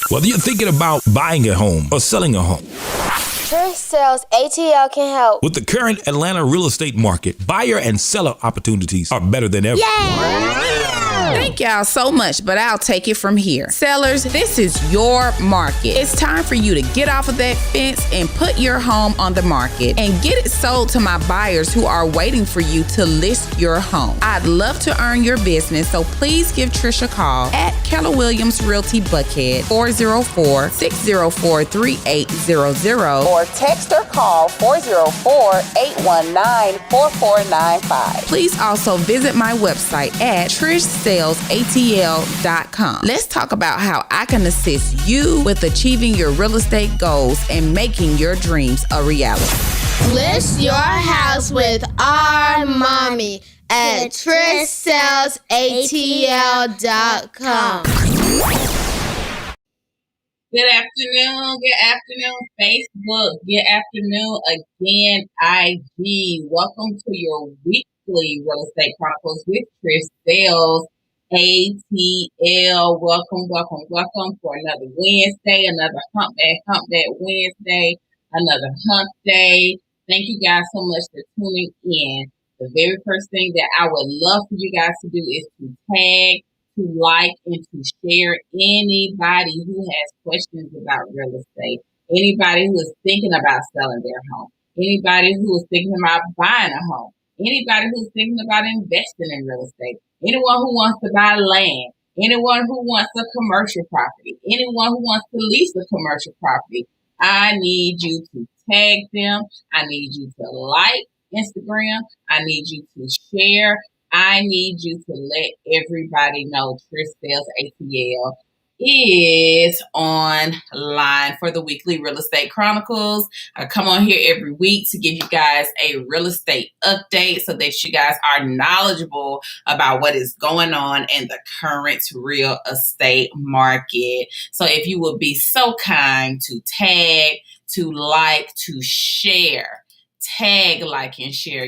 Whether you're thinking about buying a home or selling a home, Trish Sales ATL can help. with the current Atlanta real estate market, buyer and seller opportunities are better than ever. Thank y'all so much, but I'll take it from here. Sellers, this is your market. It's time for you to get off of that fence and put your home on the market and get it sold to my buyers who are waiting for you to list your home. I'd love to earn your business, so please give Trish a call at Keller Williams Realty Buckhead, 404-604-3800, or text or call 404-819-4495. Please also visit my website at TrishSalesATL.com. Let's talk about how I can assist you with achieving your real estate goals and making your dreams a reality. List your house with our mommy at TrishSalesATL.com. Good afternoon, Facebook. Good afternoon again, IG. Welcome to your weekly Real Estate Chronicles with Trish Sales ATL. Welcome for another Wednesday, another hump day Wednesday, another hump day. Thank you guys so much for tuning in. The very first thing that I would love for you guys to do is to tag, to like, and to share anybody who has questions about real estate, anybody who is thinking about selling their home, anybody who is thinking about buying a home, anybody who's thinking about investing in real estate, anyone who wants to buy land, anyone who wants a commercial property, anyone who wants to lease a commercial property. I need you to tag them. I need you to like Instagram. I need you to share. I need you to let everybody know Trish Sales ATL is online for the weekly Real Estate Chronicles. I come on here every week to give you guys a real estate update so that you guys are knowledgeable about what is going on in the current real estate market. So if you would be so kind to tag, to like, to share, tag, like, and share,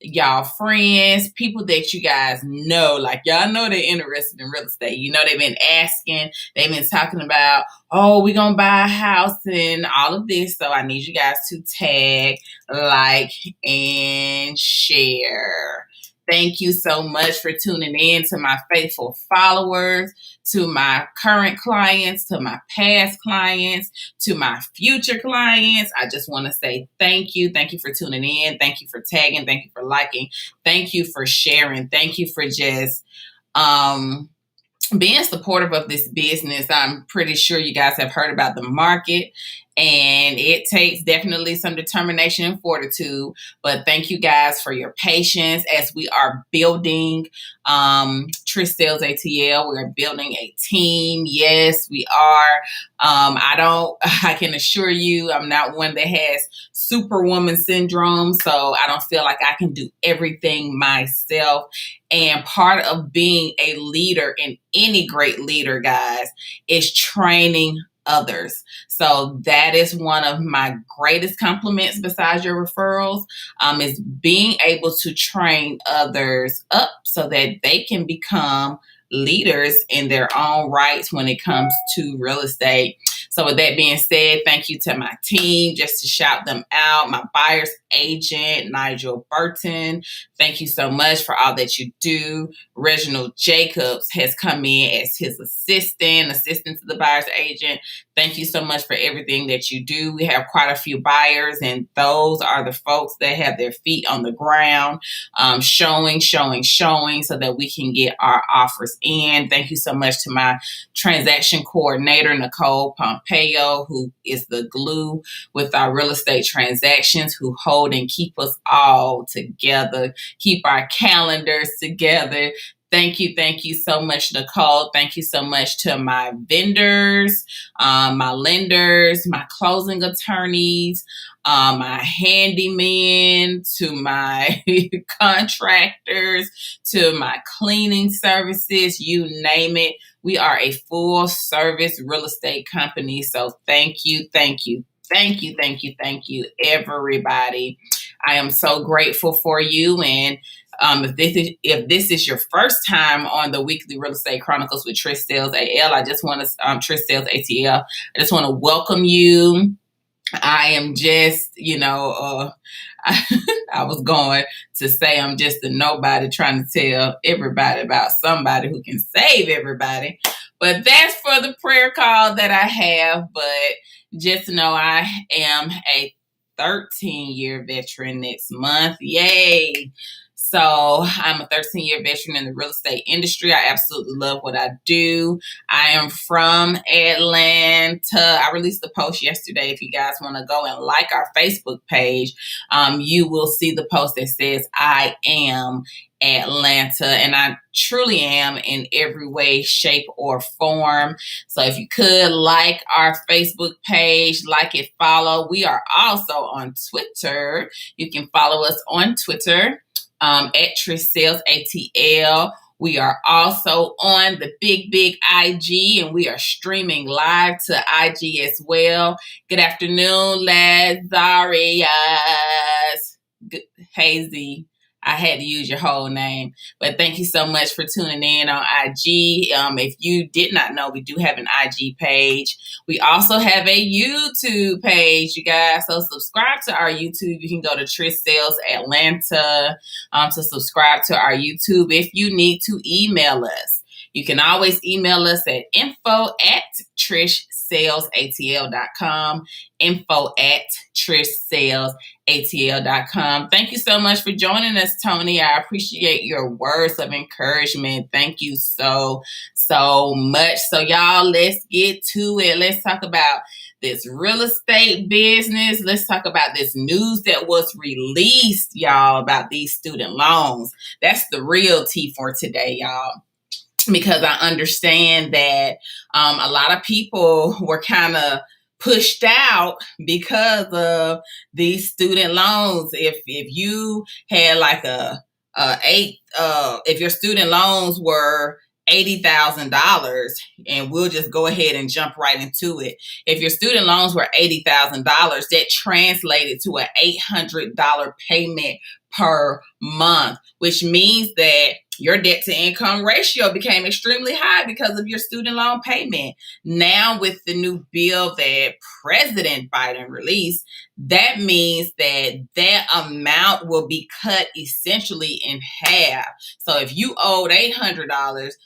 y'all friends, people that you guys know, like y'all know they're interested in real estate. You know, they've been asking, they've been talking about, oh, we're going to buy a house and all of this. So I need you guys to tag, like, and share. Thank you so much for tuning in to my faithful followers, to my current clients, to my past clients, to my future clients. I just want to say thank you. Thank you for tuning in. Thank you for tagging. Thank you for liking. Thank you for sharing. Thank you for just being supportive of this business. I'm pretty sure you guys have heard about the market, and it takes definitely some determination and fortitude. But thank you guys for your patience as we are building Trish Sales ATL. We're building a team. Yes, we are. I can assure you, I'm not one that has superwoman syndrome, so I don't feel like I can do everything myself. And part of being a leader, and any great leader, guys, is training others. So that is one of my greatest compliments besides your referrals, is being able to train others up so that they can become leaders in their own rights when it comes to real estate. So with that being said, thank you to my team, just to shout them out. My buyer's agent, Nigel Burton. Thank you so much for all that you do. Reginald Jacobs has come in as his assistant to the buyer's agent. Thank you so much for everything that you do. We have quite a few buyers, and those are the folks that have their feet on the ground, showing so that we can get our offers in. Thank you so much to my transaction coordinator, Nicole Pompeo, who is the glue with our real estate transactions, who hold and keep us all together, keep our calendars together. Thank you so much, Nicole. Thank you so much to my vendors, my lenders, my closing attorneys, my handyman, to my contractors, to my cleaning services, you name it. We are a full service real estate company. So thank you, everybody. I am so grateful for you. And If this is your first time on the weekly Real Estate Chronicles with Trish Sales AL, I just want to Trish Sales ATL. I just want to welcome you. I am just, I was going to say I'm just a nobody trying to tell everybody about somebody who can save everybody. But that's for the prayer call that I have. But just know I am a 13-year veteran next month. Yay. So I'm a 13-year veteran in the real estate industry. I absolutely love what I do. I am from Atlanta. I released a post yesterday. If you guys want to go and like our Facebook page, you will see the post that says I am Atlanta, and I truly am in every way, shape, or form. So if you could like our Facebook page, like it, follow. We are also on Twitter. You can follow us on Twitter at Trish Sales ATL. We are also on the big IG, and we are streaming live to IG as well. Good afternoon, Lazarius. Hazy. I had to use your whole name, but thank you so much for tuning in on IG. If you did not know, we do have an IG page. We also have a YouTube page, you guys. So subscribe to our YouTube. You can go to Trish Sales Atlanta to subscribe to our YouTube. If you need to email us, you can always email us at info@trishsalesatl.com, info@trishsalesatl.com. Thank you so much for joining us, Tony. I appreciate your words of encouragement. Thank you so much. So y'all, let's get to it. Let's talk about this real estate business. Let's talk about this news that was released, y'all, about these student loans. That's the real tea for today, y'all. Because I understand that a lot of people were kind of pushed out because of these student loans. If you had like if your student loans were $80,000, and we'll just go ahead and jump right into it. If your student loans were $80,000, that translated to an $800 payment per month, which means that your debt to income ratio became extremely high because of your student loan payment. Now, with the new bill that President Biden released, that means that amount will be cut essentially in half. So if you owed $800,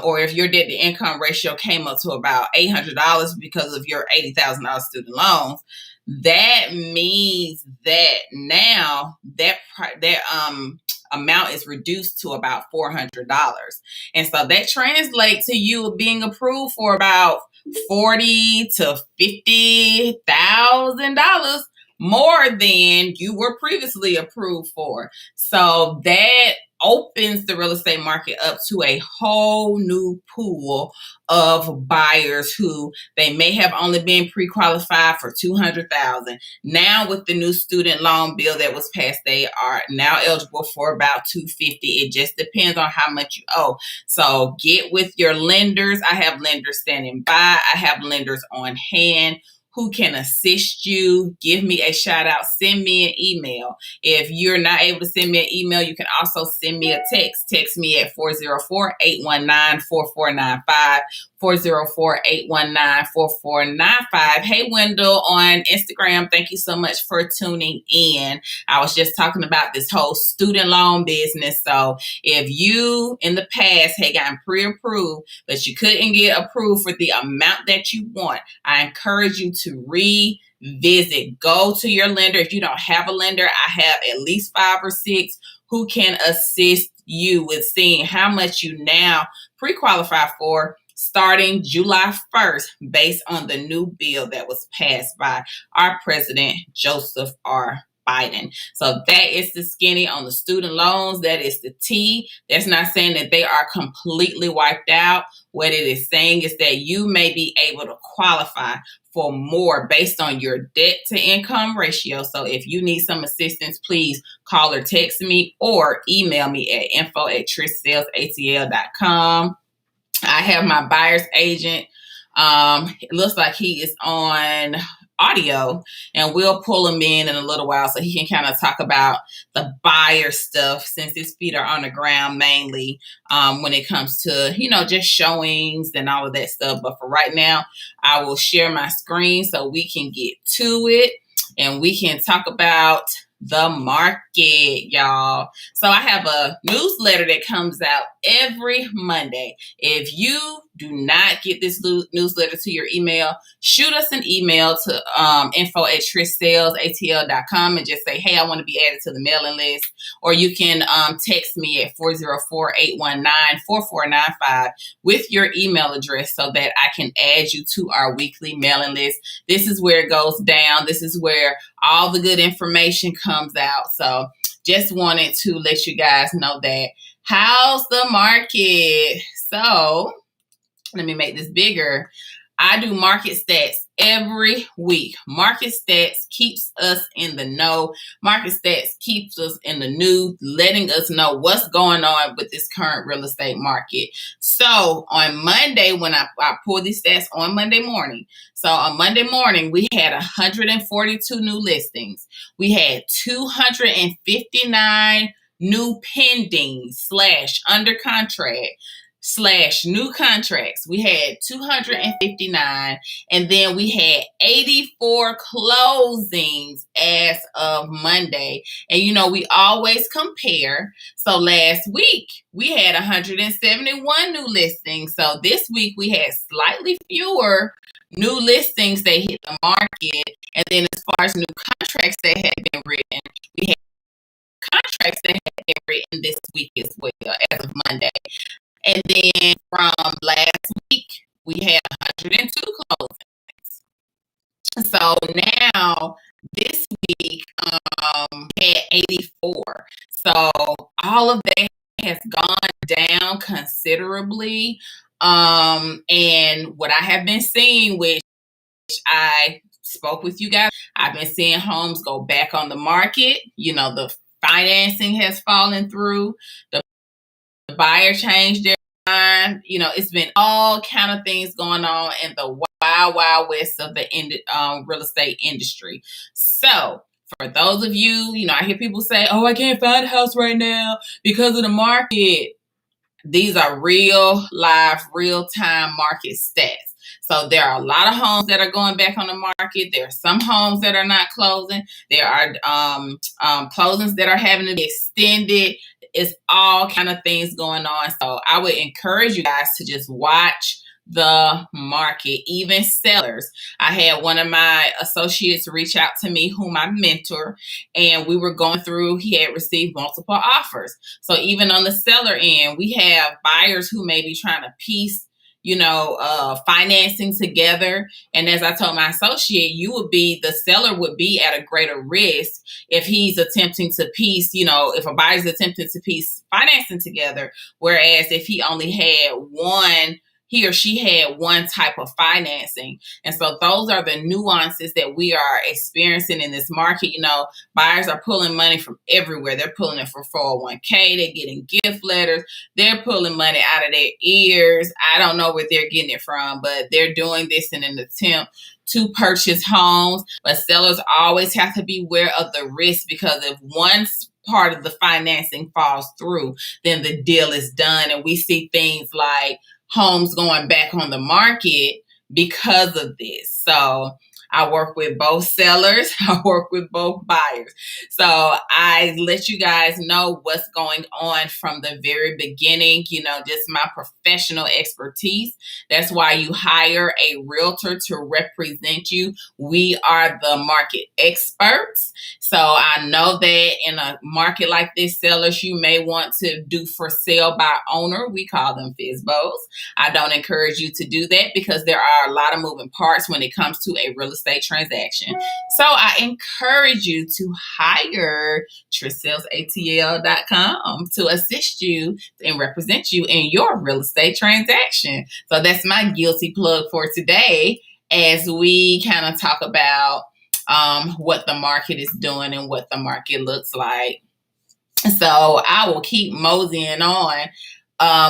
or if your debt to income ratio came up to about $800 because of your $80,000 student loans, that means that now that amount is reduced to about $400. And so that translates to you being approved for about $40,000 to $50,000 more than you were previously approved for. So that opens the real estate market up to a whole new pool of buyers who they may have only been pre-qualified for $200,000. Now, with the new student loan bill that was passed, they are now eligible for about $250,000. It just depends on how much you owe. So get with your lenders. I have lenders standing by. I have lenders on hand who can assist you. Give me a shout out. Send me an email. If you're not able to send me an email, you can also send me a text. Text me at 404-819-4495. 404-819-4495. Hey, Wendell on Instagram. Thank you so much for tuning in. I was just talking about this whole student loan business. So if you in the past had gotten pre-approved, but you couldn't get approved for the amount that you want, I encourage you to revisit. Go to your lender. If you don't have a lender, I have at least 5 or 6 who can assist you with seeing how much you now pre-qualify for starting July 1st, based on the new bill that was passed by our President Joseph R. Biden. So that is the skinny on the student loans. That is the T. That's not saying that they are completely wiped out. What it is saying is that you may be able to qualify for more based on your debt to income ratio. So if you need some assistance, please call or text me or email me at info@trishsalesatl.com. I have my buyer's agent. It looks like he is on audio, and we'll pull him in a little while so he can kind of talk about the buyer stuff, since his feet are on the ground mainly when it comes to, just showings and all of that stuff. But for right now, I will share my screen so we can get to it and we can talk about the market, y'all. So I have a newsletter that comes out every Monday. If you do not get this newsletter to your email, shoot us an email to info@trishsalesatl.com and just say, hey, I want to be added to the mailing list. Or you can text me at 404-819-4495 with your email address so that I can add you to our weekly mailing list. This is where it goes down. This is where all the good information comes out. So just wanted to let you guys know that. How's the market? So let me make this bigger. I do market stats every week. Market stats keeps us in the know. Market stats keeps us in the news, letting us know what's going on with this current real estate market. So on Monday, when I pull these stats on Monday morning, so on Monday morning, we had 142 new listings. We had 259 new pending / under contract / new contracts. We had 259, and then we had 84 closings as of Monday. And we always compare. So last week we had 171 new listings. So this week we had slightly fewer new listings that hit the market. And then as far as new contracts that had been written, we had contracts that had been written this week as well as of Monday. And then from last week, we had 102 closings. So now this week had 84. So all of that has gone down considerably. And what I have been seeing, which I spoke with you guys, I've been seeing homes go back on the market. The financing has fallen through. The buyer changed their mind. It's been all kind of things going on in the wild west of the real estate industry. So for those of you, I hear people say, oh, I can't find a house right now because of the market. These are real live, real-time market stats. So there are a lot of homes that are going back on the market. There are some homes that are not closing. There are closings that are having to be extended. It's all kind of things going on. So I would encourage you guys to just watch the market, even sellers. I had one of my associates reach out to me, whom I mentor, and we were going through, he had received multiple offers. So even on the seller end, we have buyers who may be trying to piece financing together. And as I told my associate, the seller would be at a greater risk if he's attempting to piece, if a buyer's attempting to piece financing together. Whereas if he or she had one type of financing. And so those are the nuances that we are experiencing in this market. Buyers are pulling money from everywhere. They're pulling it for 401k. They're getting gift letters. They're pulling money out of their ears. I don't know where they're getting it from, but they're doing this in an attempt to purchase homes. But sellers always have to be aware of the risk, because if one part of the financing falls through, then the deal is done. And we see things like homes going back on the market because of this. So I work with both sellers. I work with both buyers. So I let you guys know what's going on from the very beginning, just my professional expertise. That's why you hire a realtor to represent you. We are the market experts. So I know that in a market like this, sellers, you may want to do for sale by owner. We call them FSBOs. I don't encourage you to do that because there are a lot of moving parts when it comes to a real estate transaction. So I encourage you to hire TrishSalesATL.com to assist you and represent you in your real estate transaction. So that's my guilty plug for today as we kind of talk about what the market is doing and what the market looks like. So I will keep moseying on.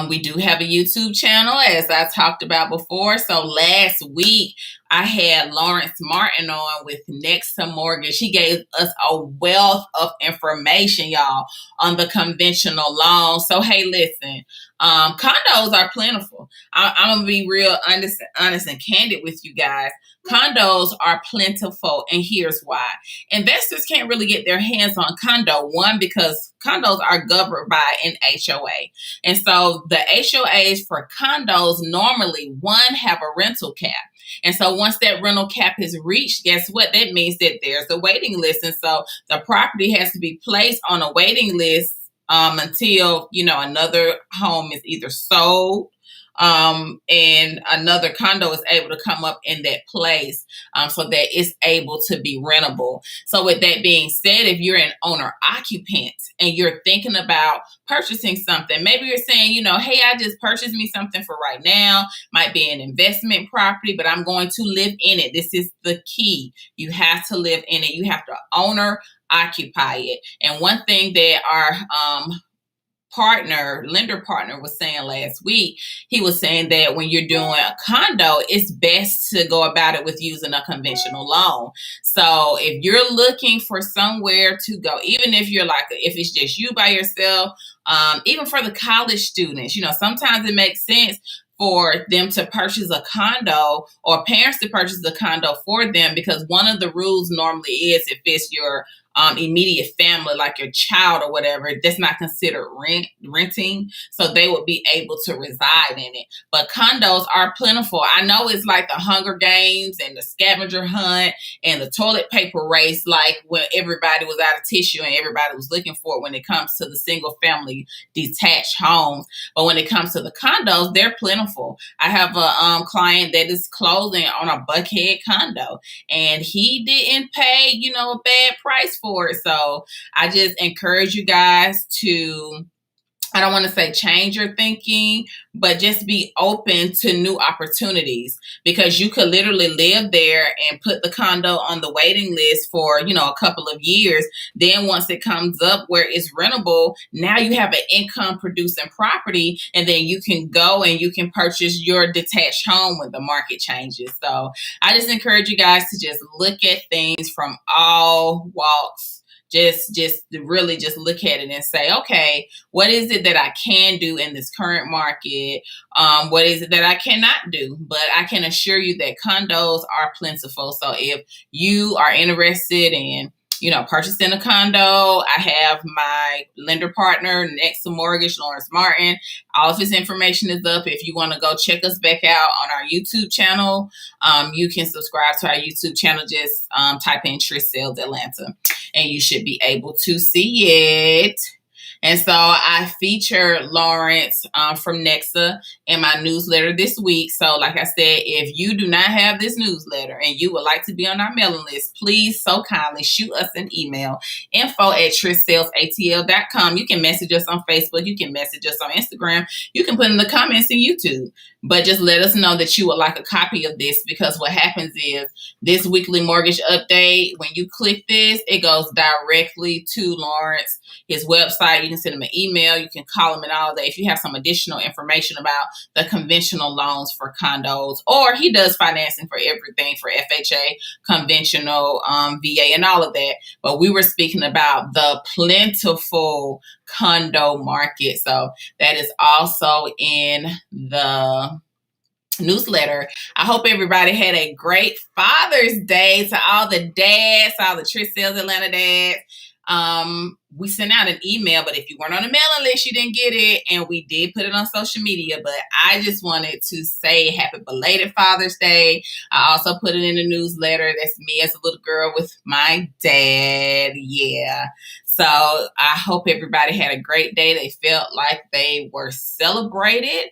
We do have a YouTube channel, as I talked about before. So last week, I had Lawrence Martin on with Nexa Mortgage. He gave us a wealth of information, y'all, on the conventional loan. So, hey, listen, condos are plentiful. I'm going to be real honest and candid with you guys. Condos are plentiful, and here's why. Investors can't really get their hands on condo. One, because condos are governed by an HOA. And so the HOAs for condos normally, one, have a rental cap. And so once that rental cap is reached, guess what? That means that there's a waiting list. And so the property has to be placed on a waiting list until, another home is either sold and another condo is able to come up in that place so that it's able to be rentable. So with that being said, if you're an owner occupant and you're thinking about purchasing something, maybe you're saying, hey, I just purchased me something for right now, might be an investment property, but I'm going to live in it. This is the key. You have to live in it. You have to owner occupy it. And one thing that our lender partner was saying last week, he was saying that when you're doing a condo, it's best to go about it with using a conventional loan. So if you're looking for somewhere to go, even if if it's just you by yourself, even for the college students, sometimes it makes sense for them to purchase a condo or parents to purchase a condo for them, because one of the rules normally is if it's your immediate family, like your child or whatever, that's not considered renting. So they would be able to reside in it. But condos are plentiful. I know it's like the Hunger Games and the scavenger hunt and the toilet paper race, like when everybody was out of tissue and everybody was looking for it when it comes to the single family detached homes. But when it comes to the condos, they're plentiful. I have a client that is closing on a Buckhead condo, and he didn't pay, a bad price for it. So I just encourage you guys to, I don't want to say change your thinking, but just be open to new opportunities, because you could literally live there and put the condo on the waiting list for, a couple of years. Then once it comes up where it's rentable, now you have an income producing property, and then you can go and you can purchase your detached home when the market changes. So I just encourage you guys to just look at things from all walks. Just really just look at it and say, okay, what is it that I can do in this current market? What is it that I cannot do? But I can assure you that condos are plentiful. So if you are interested in, purchasing a condo, I have my lender partner, Nexa Mortgage, Lawrence Martin. All of his information is up. If you want to go check us back out on our YouTube channel, you can subscribe to our YouTube channel. Just type in Trish Sales Atlanta, and you should be able to see it. And so I featured Lawrence from Nexa in my newsletter this week. So like I said, if you do not have this newsletter and you would like to be on our mailing list, please so kindly shoot us an email, info@trishsalesatl.com. You can message us on Facebook. You can message us on Instagram. You can put in the comments in YouTube. But just let us know that you would like a copy of this, because what happens is this weekly mortgage update, when you click this, it goes directly to Lawrence, his website. You can send him an email. You can call him and all that if you have some additional information about the conventional loans for condos, or he does financing for everything, for FHA, conventional, VA, and all of that. But we were speaking about the plentiful condo market. So that is also in the newsletter. I hope everybody had a great Father's Day to all the dads, all the Trish Sales Atlanta dads. We sent out an email, but if you weren't on the mailing list, you didn't get it. And we did put it on social media, but I just wanted to say happy belated Father's Day. I also put it in the newsletter. That's me as a little girl with my dad. Yeah. So I hope everybody had a great day. They felt like they were celebrated.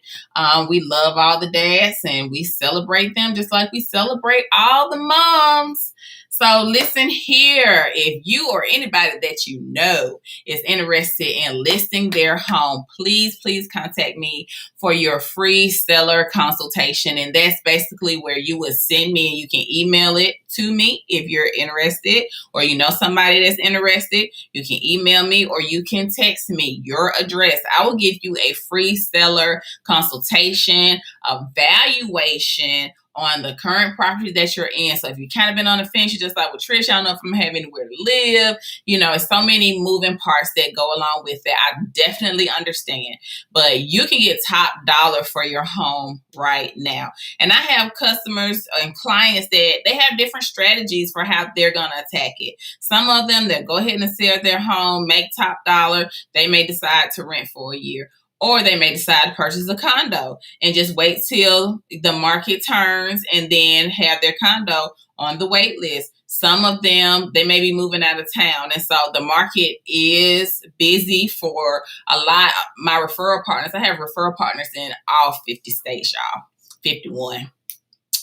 We love all the dads, and we celebrate them just like we celebrate all the moms. So listen here, if you or anybody that you know is interested in listing their home, please contact me for your free seller consultation. And that's basically where you would send me, and you can email it to me if you're interested, or you know somebody that's interested. You can email me or you can text me your address. I will give you a free seller consultation, evaluation on the current property that you're in. So if you kind of been on the fence, you're just like, well, Trish, I don't know if I'm having anywhere to live. It's so many moving parts that go along with it. I definitely understand, but you can get top dollar for your home right now. And I have customers and clients that they have different strategies for how they're going to attack it. Some of them that go ahead and sell their home, make top dollar. They may decide to rent for a year. Or they may decide to purchase a condo and just wait till the market turns and then have their condo on the wait list. Some of them, they may be moving out of town. And so the market is busy for a lot of my referral partners. I have referral partners in all 50 states, y'all, 51.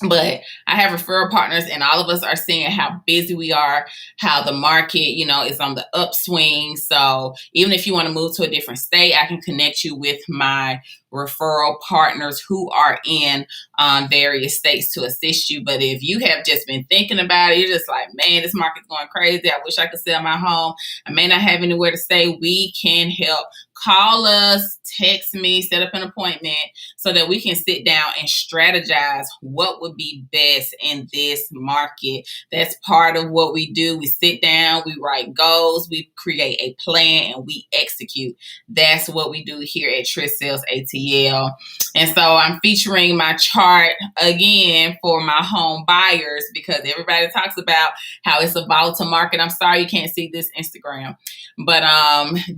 But I have referral partners and all of us are seeing how busy we are, how the market, is on the upswing. So even if you want to move to a different state, I can connect you with my referral partners who are in various states to assist you. But if you have just been thinking about it, you're just like, man, this market's going crazy. I wish I could sell my home. I may not have anywhere to stay. We can help. Call us, text me, set up an appointment so that we can sit down and strategize what would be best in this market. That's part of what we do. We sit down, we write goals, we create a plan, and we execute. That's what we do here at Trish Sales ATL. And so I'm featuring my chart again for my home buyers because everybody talks about how it's a volatile market. I'm sorry you can't see this Instagram, but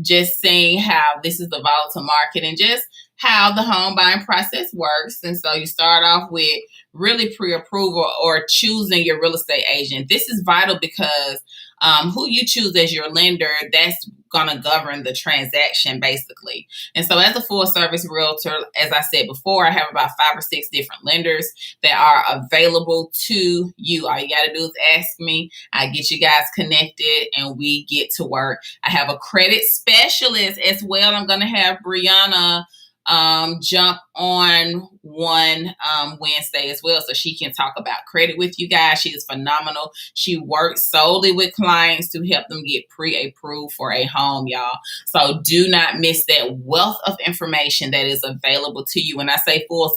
just seeing how this is the volatile market and just how the home buying process works. And so you start off with really pre-approval or choosing your real estate agent. This is vital because who you choose as your lender, that's going to govern the transaction basically. And so as a full service realtor, as I said before, I have about 5 or 6 different lenders that are available to you. All you got to do is ask me. I get you guys connected and we get to work. I have a credit specialist as well. I'm going to have Brianna jump on one Wednesday as well so she can talk about credit with you guys. She is phenomenal. She works solely with clients to help them get pre-approved for a home, y'all. So do not miss that wealth of information that is available to you. When I say full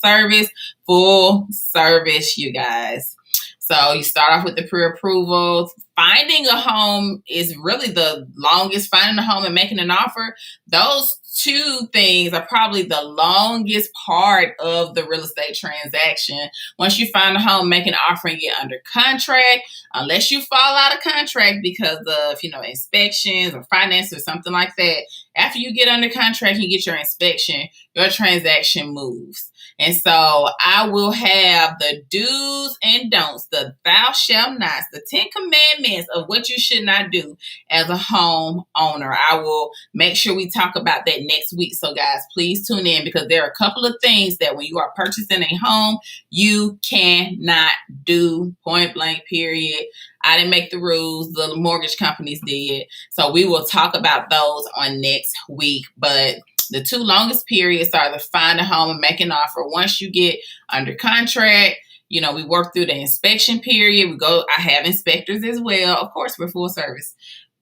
service, you guys. So you start off with the pre-approval. Finding a home is really the longest. Finding a home and making an offer, those 2 things are probably the longest part of the real estate transaction. Once you find a home, make an offer and get under contract, unless you fall out of contract because of, inspections or finance or something like that. After you get under contract and get your inspection, your transaction moves. And so I will have the do's and don'ts, the thou shalt nots, the 10 commandments of what you should not do as a home owner. I will make sure we talk about that next week. So guys, please tune in because there are a couple of things that when you are purchasing a home, you cannot do, point blank, period. I didn't make the rules. The mortgage companies did. So we will talk about those on next week. But the 2 longest periods are to find a home and make an offer. Once you get under contract, we work through the inspection period. I have inspectors as well. Of course, we're full service.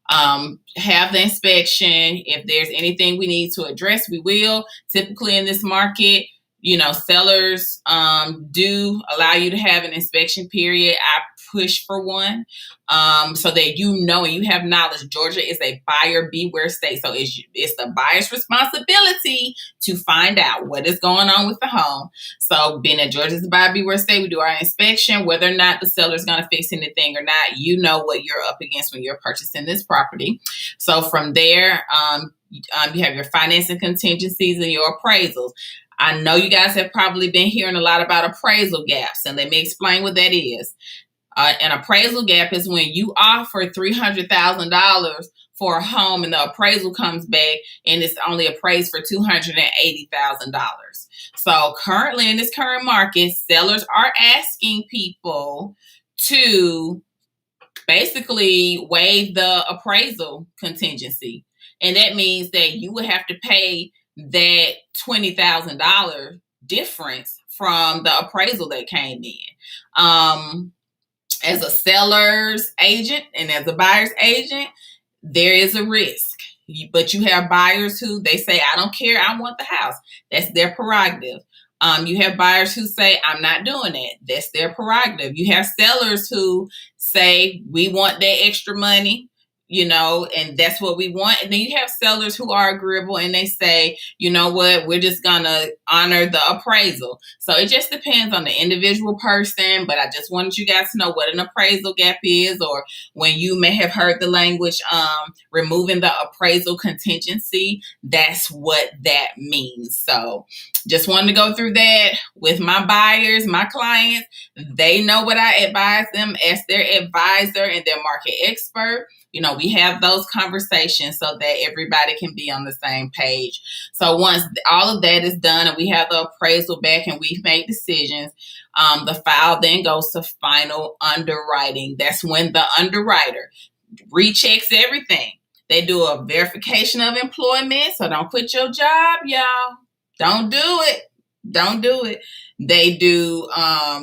Have the inspection. If there's anything we need to address, we will. Typically in this market, sellers do allow you to have an inspection period. I push for one so that and you have knowledge. Georgia is a buyer beware state. So it's the buyer's responsibility to find out what is going on with the home. So being that Georgia is a buyer beware state, we do our inspection. Whether or not the seller is going to fix anything or not, you know what you're up against when you're purchasing this property. So from there, you have your financing contingencies and your appraisals. I know you guys have probably been hearing a lot about appraisal gaps, and let me explain what that is. An appraisal gap is when you offer $300,000 for a home and the appraisal comes back and it's only appraised for $280,000. So currently in this current market, sellers are asking people to basically waive the appraisal contingency. And that means that you would have to pay that $20,000 difference from the appraisal that came in. As a seller's agent and as a buyer's agent, there is a risk. But you have buyers who they say, I don't care, I want the house. That's their prerogative. You have buyers who say, I'm not doing it. That's their prerogative. You have sellers who say, we want that extra money, and that's what we want. And then you have sellers who are agreeable and they say, you know what, we're just going to honor the appraisal. So it just depends on the individual person. But I just wanted you guys to know what an appraisal gap is, or when you may have heard the language, removing the appraisal contingency, that's what that means. So just wanted to go through that with my buyers, my clients. They know what I advise them as their advisor and their market expert. We have those conversations so that everybody can be on the same page. So once all of that is done and we have the appraisal back and we've made decisions, the file then goes to final underwriting. That's when the underwriter rechecks everything. They do a verification of employment. So don't quit your job, y'all. Don't do it. Don't do it. They do,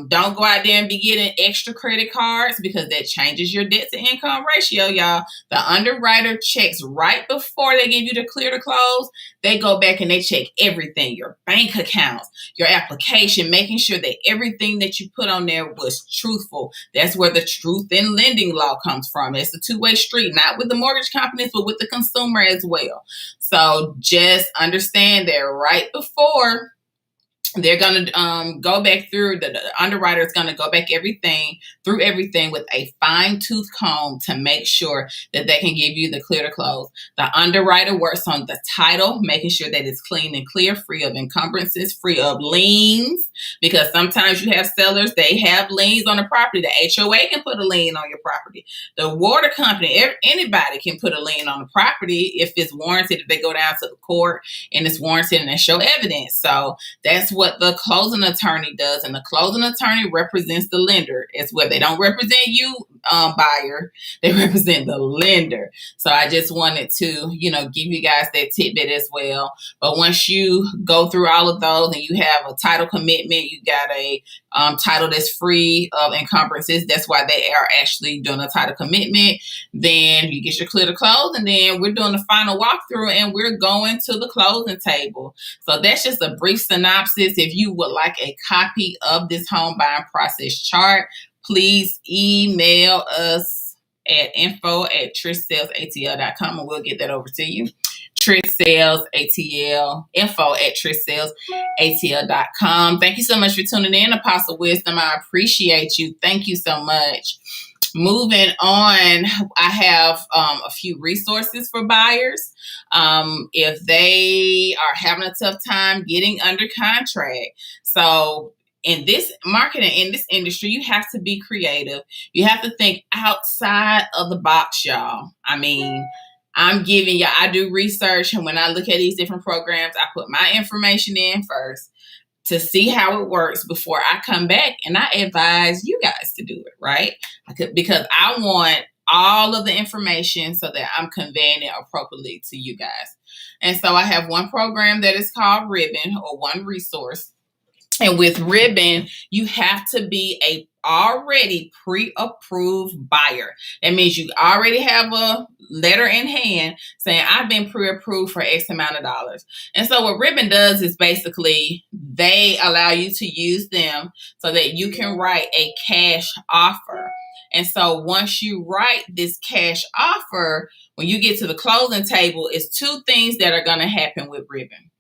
don't go out there and be getting extra credit cards, because that changes your debt to income ratio, y'all. The underwriter checks right before they give you the clear to close. They go back and they check everything, your bank accounts, your application, making sure that everything that you put on there was truthful. That's where the truth in lending law comes from. It's a two-way street, not with the mortgage companies, but with the consumer as well. So just understand that right before they're going to go back through, the underwriter is going to go back through everything with a fine tooth comb to make sure that they can give you the clear to close. The underwriter works on the title, making sure that it's clean and clear, free of encumbrances, free of liens, because sometimes you have sellers, they have liens on the property. The HOA can put a lien on your property. The water company, anybody can put a lien on the property if it's warranted, if they go down to the court and it's warranted and they show evidence. So that's what the closing attorney does, and the closing attorney represents the lender as well. They don't represent you, buyer. They represent the lender. So I just wanted to, give you guys that tidbit as well. But once you go through all of those and you have a title commitment, you got a title that's free of encumbrances. That's why they are actually doing a title commitment. Then you get your clear to close, and then we're doing the final walkthrough and we're going to the closing table. So that's just a brief synopsis. If you would like a copy of this home buying process chart, please email us at info@trishsalesatl.com and we'll get that over to you. Trish Sales ATL, info@trishsalesatl.com. Thank you so much for tuning in, Apostle Wisdom. I appreciate you. Thank you so much. Moving on, I have a few resources for buyers. If they are having a tough time getting under contract. So in this market and in this industry, you have to be creative. You have to think outside of the box, y'all. I mean, I'm giving you, I do research, and when I look at these different programs, I put my information in first to see how it works before I come back and I advise you guys to do it, right? Because I want all of the information so that I'm conveying it appropriately to you guys. And so I have one program that is called Ribbon, or one resource. And with Ribbon, you have to be a already pre-approved buyer. That means you already have a letter in hand saying, I've been pre-approved for X amount of dollars. And so what Ribbon does is basically they allow you to use them so that you can write a cash offer. And so once you write this cash offer, when you get to the closing table, it's two things that are going to happen with Ribbon.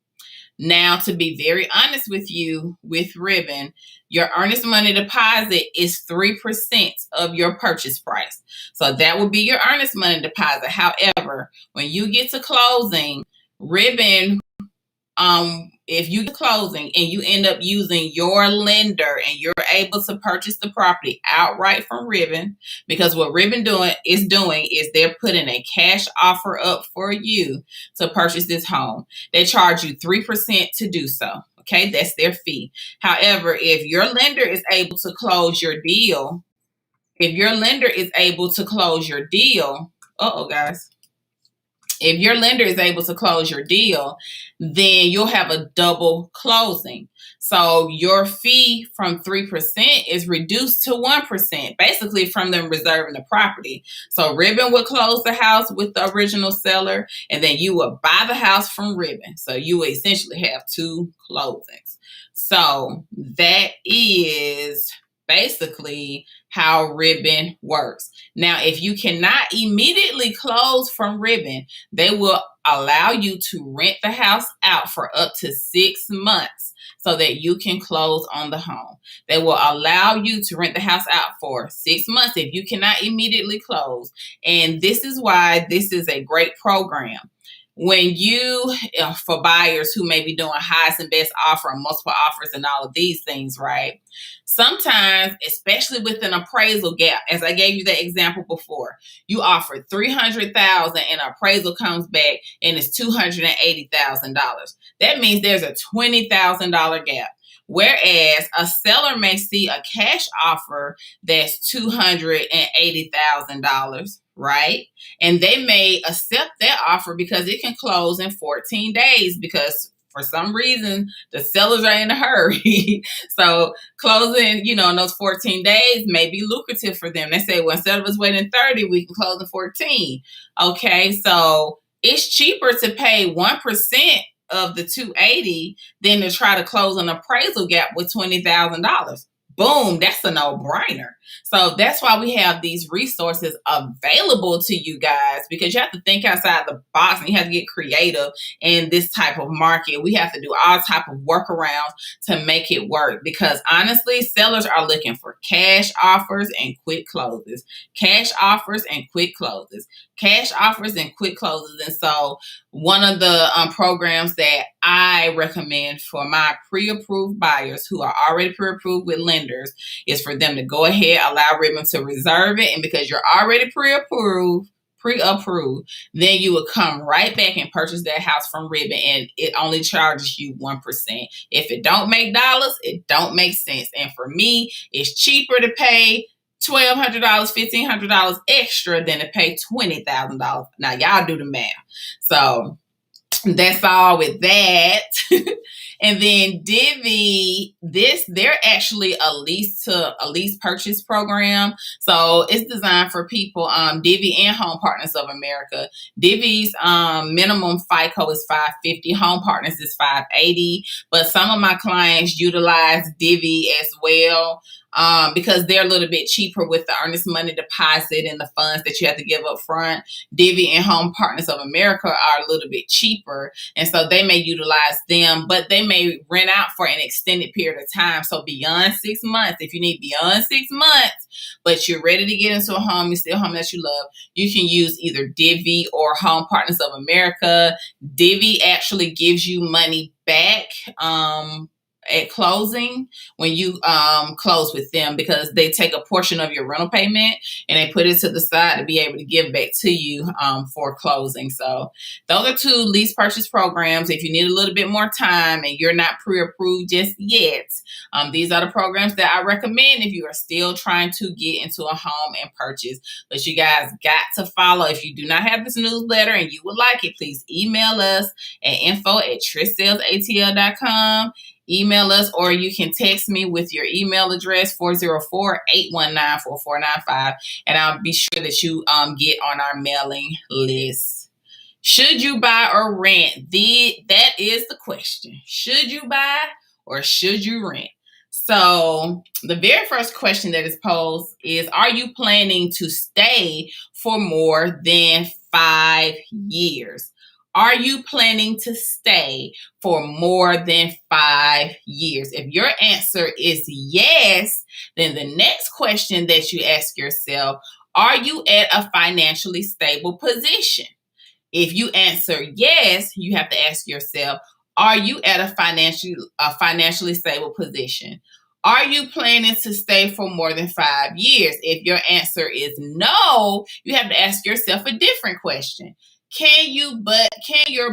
Now, to be very honest with you, with Ribbon, your earnest money deposit is 3% of your purchase price. So that would be your earnest money deposit. However, when you get to closing, Ribbon, if you get closing and you end up using your lender and you're able to purchase the property outright from Ribbon, because what Ribbon is they're putting a cash offer up for you to purchase this home. They charge you 3% to do so. Okay, that's their fee. However, if your lender is able to close your deal, if your lender is able to close your deal, if your lender is able to close your deal, then you'll have a double closing. So your fee from 3% is reduced to 1%, basically from them reserving the property. So Ribbon would close the house with the original seller, and then you would buy the house from Ribbon. So you would essentially have two closings. So that is basically how Ribbon works. Now, if you cannot immediately close from Ribbon, they will allow you to rent the house out for up to 6 months so that you can close on the home. They will allow you to rent the house out for 6 months if you cannot immediately close. And this is why this is a great program. When you, for buyers who may be doing highest and best offer and multiple offers and all of these things, right? Sometimes, especially with an appraisal gap, as I gave you that example before, you offer $300,000 and appraisal comes back and it's $280,000. That means there's a $20,000 gap. Whereas a seller may see a cash offer that's $280,000, right? And they may accept that offer because it can close in 14 days because for some reason the sellers are in a hurry. So closing, in those 14 days may be lucrative for them. They say, well, instead of us waiting 30, we can close in 14. Okay, so it's cheaper to pay 1% of the 280 than to try to close an appraisal gap with $20,000. Boom, that's a no-brainer. So that's why we have these resources available to you guys, because you have to think outside the box and you have to get creative in this type of market. We have to do all type of workarounds to make it work, because honestly, sellers are looking for cash offers and quick closes. Cash offers and quick closes. Cash offers and quick closes. And so one of the programs that I recommend for my pre-approved buyers who are already pre-approved with lenders is for them to go ahead, allow Ribbon to reserve it. And because you're already pre-approved, then you would come right back and purchase that house from Ribbon, and it only charges you 1%. If it don't make dollars, it don't make sense. And for me, it's cheaper to pay $1,200, $1,500 extra than to pay $20,000. Now, y'all do the math. So that's all with that. And then Divvy, they're actually a lease purchase program. So it's designed for people, Divvy and Home Partners of America. Divvy's minimum FICO is 550, Home Partners is 580. But some of my clients utilize Divvy as well, because they're a little bit cheaper with the earnest money deposit and the funds that you have to give up front. Divvy and Home Partners of America are a little bit cheaper, and so they may utilize them, but they may rent out for an extended period of time. So beyond 6 months, if you need beyond 6 months, but you're ready to get into a home, it's still a home that you love, you can use either Divvy or Home Partners of America. Divvy actually gives you money back at closing when you close with them, because they take a portion of your rental payment and they put it to the side to be able to give back to you for closing. So those are 2 lease purchase programs. If you need a little bit more time and you're not pre-approved just yet, these are the programs that I recommend if you are still trying to get into a home and purchase. But you guys got to follow. If you do not have this newsletter and you would like it, please email us at info@TrishSalesATL.com. Email us, or you can text me with your email address, 404-819-4495, and I'll be sure that you get on our mailing list. Should you buy or rent? That is the question. Should you buy or should you rent? So the very first question that is posed is, are you planning to stay for more than 5 years? Are you planning to stay for more than 5 years? If your answer is yes, then the next question that you ask yourself, are you at a financially stable position? If you answer yes, you have to ask yourself, are you at a financially stable position? Are you planning to stay for more than 5 years? If your answer is no, you have to ask yourself a different question. Can your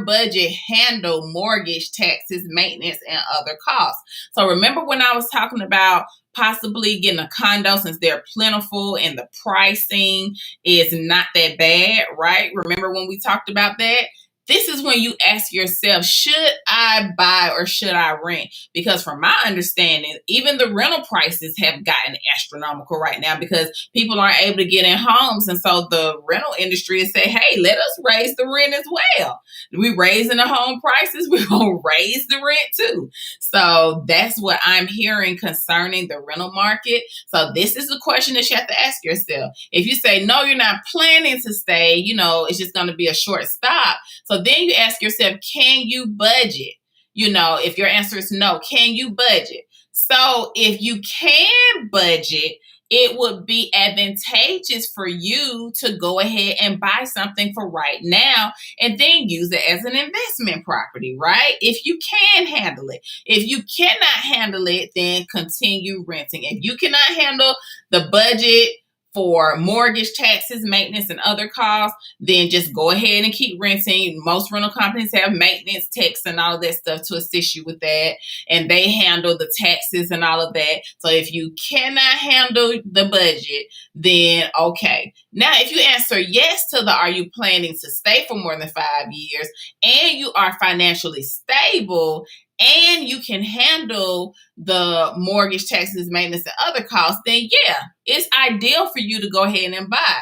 budget handle mortgage, taxes, maintenance, and other costs? So remember when I was talking about possibly getting a condo, since they're plentiful and the pricing is not that bad, right? Remember when we talked about that? this is when you ask yourself, should I buy or should I rent? Because from my understanding, even the rental prices have gotten astronomical right now because people aren't able to get in homes. And so the rental industry is saying, hey, let us raise the rent as well. We're raising the home prices. We're going to raise the rent too. So that's what I'm hearing concerning the rental market. So this is the question that you have to ask yourself. If you say, no, you're not planning to stay, it's just going to be a short stop. So then you ask yourself, can you budget? If your answer is no, can you budget? So if you can budget, it would be advantageous for you to go ahead and buy something for right now and then use it as an investment property, right? If you can handle it. If you cannot handle it, then continue renting. If you cannot handle the budget for mortgage, taxes, maintenance, and other costs, then just go ahead and keep renting. Most rental companies have maintenance techs and all that stuff to assist you with that. And they handle the taxes and all of that. So if you cannot handle the budget, then okay. Now, if you answer yes to are you planning to stay for more than 5 years and you are financially stable, and you can handle the mortgage, taxes, maintenance, and other costs, then yeah, it's ideal for you to go ahead and buy.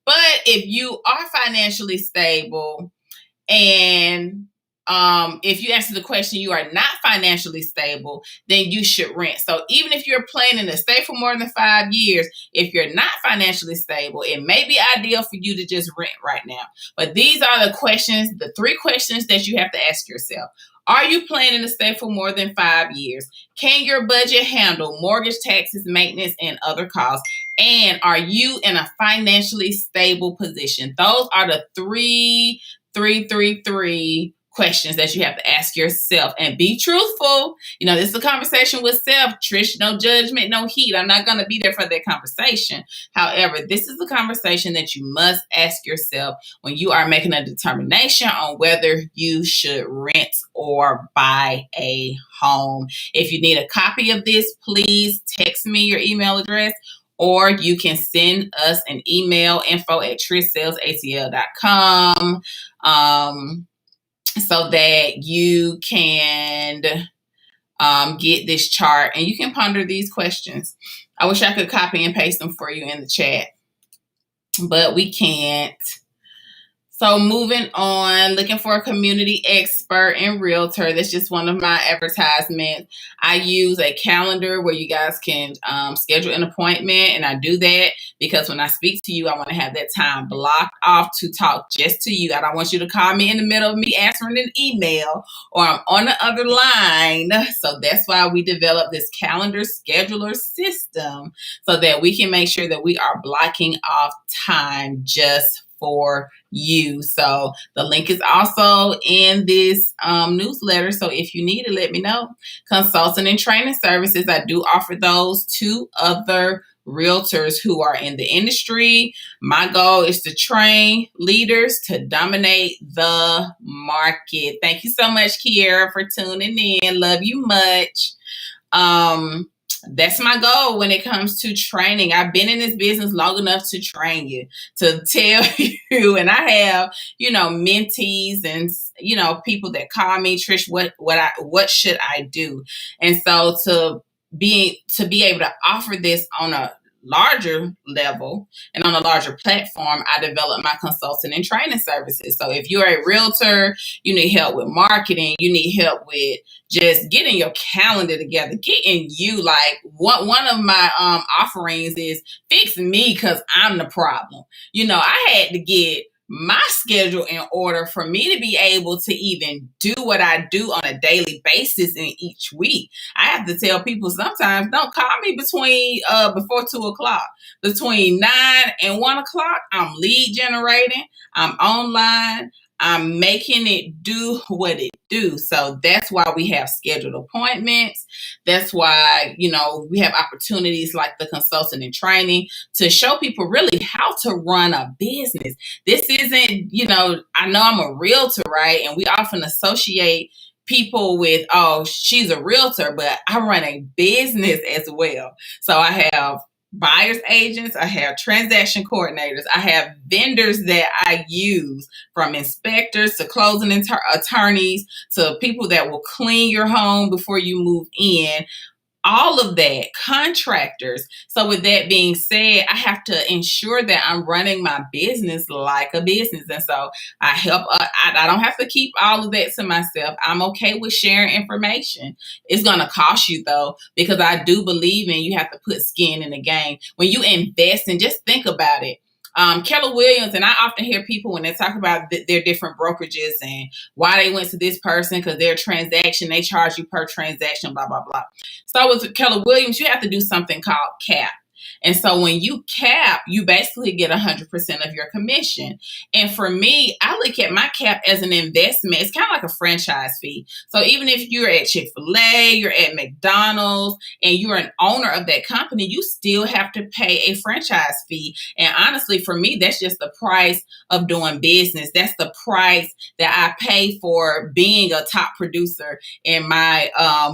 But if you are financially stable and if you answer the question, you are not financially stable, then you should rent. So even if you're planning to stay for more than 5 years, if you're not financially stable, it may be ideal for you to just rent right now. But these are the 3 questions that you have to ask yourself. Are you planning to stay for more than 5 years? Can your budget handle mortgage, taxes, maintenance, and other costs? And are you in a financially stable position? Those are the three questions that you have to ask yourself, and be truthful. This is a conversation with self. Trish, no judgment, no heat. I'm not going to be there for that conversation. However, this is a conversation that you must ask yourself when you are making a determination on whether you should rent or buy a home. If you need a copy of this, please text me your email address, or you can send us an email, info@trishsalesatl.com. So that you can get this chart and you can ponder these questions. I wish I could copy and paste them for you in the chat, but we can't. So moving on, looking for a community expert and realtor. That's just one of my advertisements. I use a calendar where you guys can schedule an appointment. And I do that because when I speak to you, I want to have that time blocked off to talk just to you. I don't want you to call me in the middle of me answering an email or I'm on the other line. So that's why we developed this calendar scheduler system so that we can make sure that we are blocking off time just for you. So the link is also in this newsletter. So if you need it, let me know. Consulting and training services. I do offer those to other realtors who are in the industry. My goal is to train leaders to dominate the market. Thank you so much, Kiera, for tuning in. Love you much. That's my goal when it comes to training. I've been in this business long enough to train you, to tell you, and I have, mentees and, people that call me, Trish, what should I do? And so to be able to offer this on a larger level and on a larger platform, I developed my consulting and training services. So if you're a realtor, you need help with marketing, you need help with just getting your calendar together, getting you one of my offerings is fix me because I'm the problem. I had to get my schedule in order for me to be able to even do what I do on a daily basis in each week. I have to tell people sometimes, don't call me before 2:00. Between 9 and 1:00, I'm lead generating, I'm online, I'm making it do what it do. So that's why we have scheduled appointments. That's why, we have opportunities like the consulting and training to show people really how to run a business. This isn't, I know I'm a realtor, right? And we often associate people with, oh, she's a realtor, but I run a business as well. So I have buyer's agents, I have transaction coordinators, I have vendors that I use, from inspectors to closing attorneys to people that will clean your home before you move in. All of that, contractors. So with that being said, I have to ensure that I'm running my business like a business. And so I help, I don't have to keep all of that to myself. I'm okay with sharing information. It's going to cost you though, because I do believe in you have to put skin in the game. When you invest, and just think about it. Keller Williams, and I often hear people when they talk about their different brokerages and why they went to this person, because their transaction, they charge you per transaction, blah, blah, blah. So with Keller Williams, you have to do something called cap. And so when you cap, you basically get 100% of your commission. And for me, I look at my cap as an investment. It's kind of like a franchise fee. So even if you're at Chick-fil-A, you're at McDonald's, and you're an owner of that company, you still have to pay a franchise fee. And honestly, for me, that's just the price of doing business. That's the price that I pay for being a top producer in my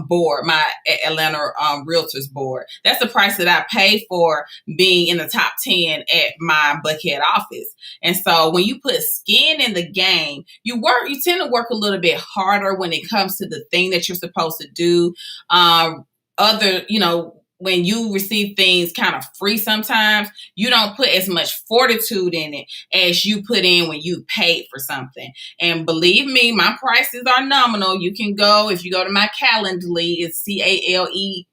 board, my Atlanta Realtors board. That's the price that I pay for being in the top 10 at my Buckhead office. And so when you put skin in the game, you tend to work a little bit harder when it comes to the thing that you're supposed to do. When you receive things kind of free sometimes, you don't put as much fortitude in it as you put in when you paid for something. And believe me, my prices are nominal. You can go, if you go to my Calendly, it's Calendly,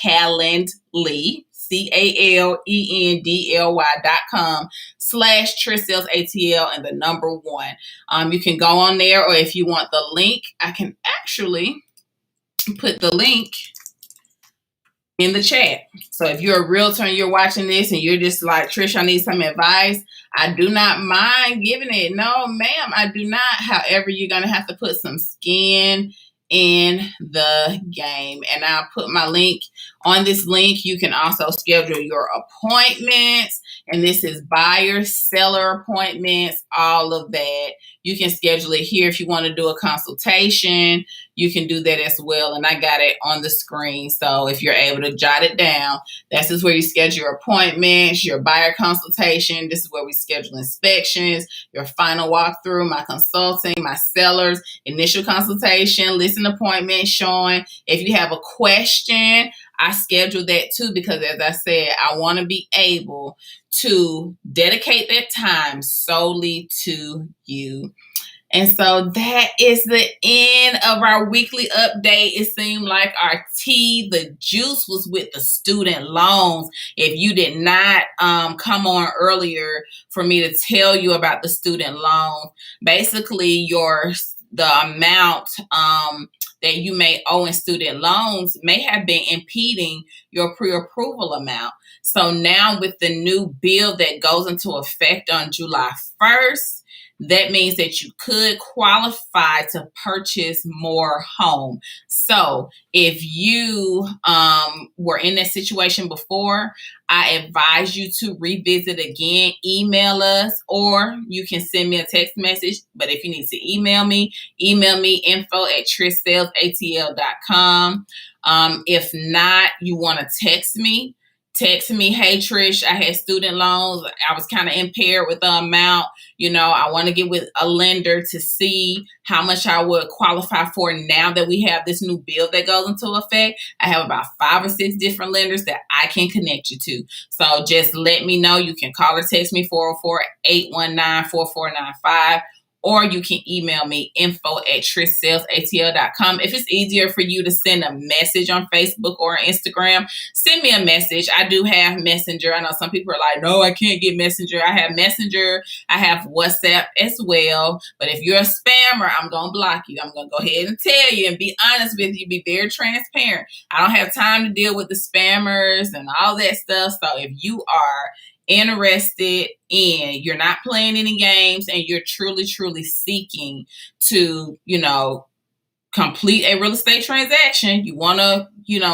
Calendly, CALENDLY.com/Trish Sales ATL and the number 1. You can go on there, or if you want the link, I can actually put the link in the chat. So if you're a realtor and you're watching this and you're just like, Trish, I need some advice, I do not mind giving it. No, ma'am, I do not. However, you're going to have to put some skin in the game. And I'll put my link on this link. You can also schedule your appointments. And this is buyer, seller appointments, all of that. You can schedule it here. If you want to do a consultation, you can do that as well. And I got it on the screen. So if you're able to jot it down, this is where you schedule your appointments, your buyer consultation. This is where we schedule inspections, your final walkthrough, my consulting, my sellers, initial consultation, listing appointment, showing. If you have a question, I schedule that too, because as I said, I want to be able to dedicate that time solely to you. And so that is the end of our weekly update. It seemed like our tea, the juice was with the student loans. If you did not come on earlier for me to tell you about the student loan, basically the amount that you may owe in student loans may have been impeding your pre-approval amount. So now with the new bill that goes into effect on July 1st, that means that you could qualify to purchase more home. So if you were in that situation before, I advise you to revisit again, email us, or you can send me a text message. But if you need to email me info@TrishSalesATL.com. If not, you want to text me, hey, Trish, I had student loans. I was kind of impaired with the amount. I want to get with a lender to see how much I would qualify for now that we have this new bill that goes into effect. I have about 5 or 6 different lenders that I can connect you to. So just let me know. You can call or text me 404-819-4495. Or you can email me info@TrishSalesATL.com. If it's easier for you to send a message on Facebook or Instagram, send me a message. I do have Messenger. I know some people are like, no, I can't get Messenger. I have Messenger. I have WhatsApp as well. But if you're a spammer, I'm going to block you. I'm going to go ahead and tell you and be honest with you, be very transparent. I don't have time to deal with the spammers and all that stuff. So if you are interested in, you're not playing any games, and you're truly seeking to complete a real estate transaction, you want to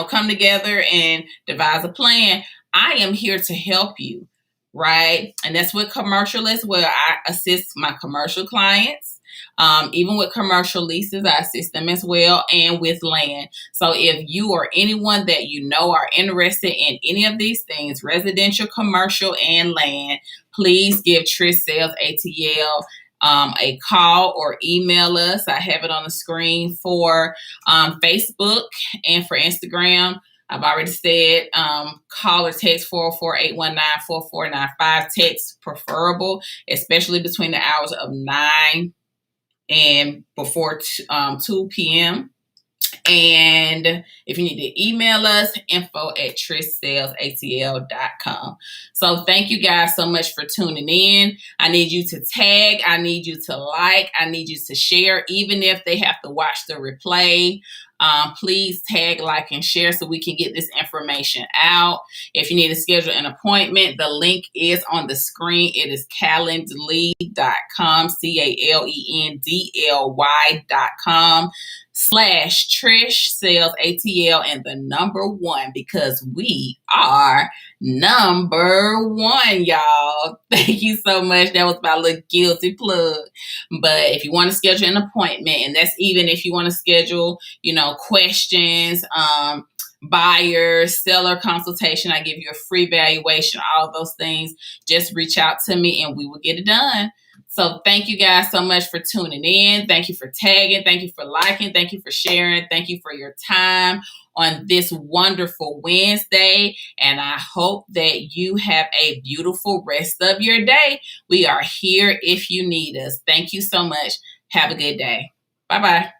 come together and devise a plan, I am here to help you. right? And that's with commercial as well. I assist my commercial clients. Even with commercial leases, I assist them as well, and with land. So if you or anyone that you know are interested in any of these things, residential, commercial, and land, please give Trish Sales ATL a call or email us. I have it on the screen for Facebook and for Instagram. I've already said call or text 404-819-4495. Text preferable, especially between the hours of 9 and before 2 p.m. And if you need to email us, info@trishsalesatl.com. So thank you guys so much for tuning in. I need you to tag. I need you to like. I need you to share, even if they have to watch the replay. Please tag, like, and share so we can get this information out. If you need to schedule an appointment, the link is on the screen. It is calendly.com, calendly.com/Trish Sales ATL and the number 1, because we are number 1, y'all. Thank you so much. That was my little guilty plug. But if you want to schedule an appointment, and that's even if you want to schedule, questions, buyer, seller consultation, I give you a free valuation, all of those things, just reach out to me and we will get it done. So thank you guys so much for tuning in. Thank you for tagging. Thank you for liking. Thank you for sharing. Thank you for your time on this wonderful Wednesday. And I hope that you have a beautiful rest of your day. We are here if you need us. Thank you so much. Have a good day. Bye-bye.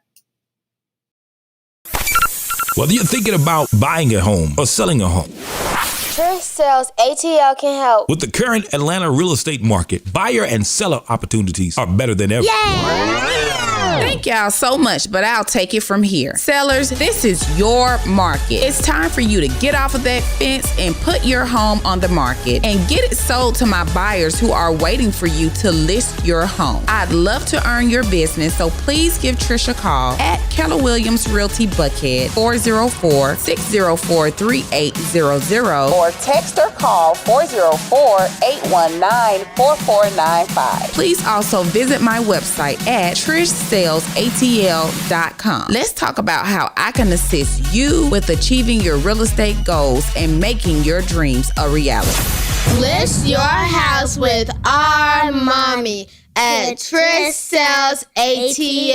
Whether you're thinking about buying a home or selling a home, Trish Sales ATL can help. with the current Atlanta real estate market, buyer and seller opportunities are better than ever. Thank y'all so much, but I'll take it from here. Sellers, this is your market. It's time for you to get off of that fence and put your home on the market and get it sold to my buyers who are waiting for you to list your home. I'd love to earn your business, so please give Trish a call at Keller Williams Realty Buckhead, 404-604-3800. Or text or call 404-819-4495. Please also visit my website at trishsalesatl.com. Let's talk about how I can assist you with achieving your real estate goals and making your dreams a reality. List your house with our mommy at Trish Sales ATL.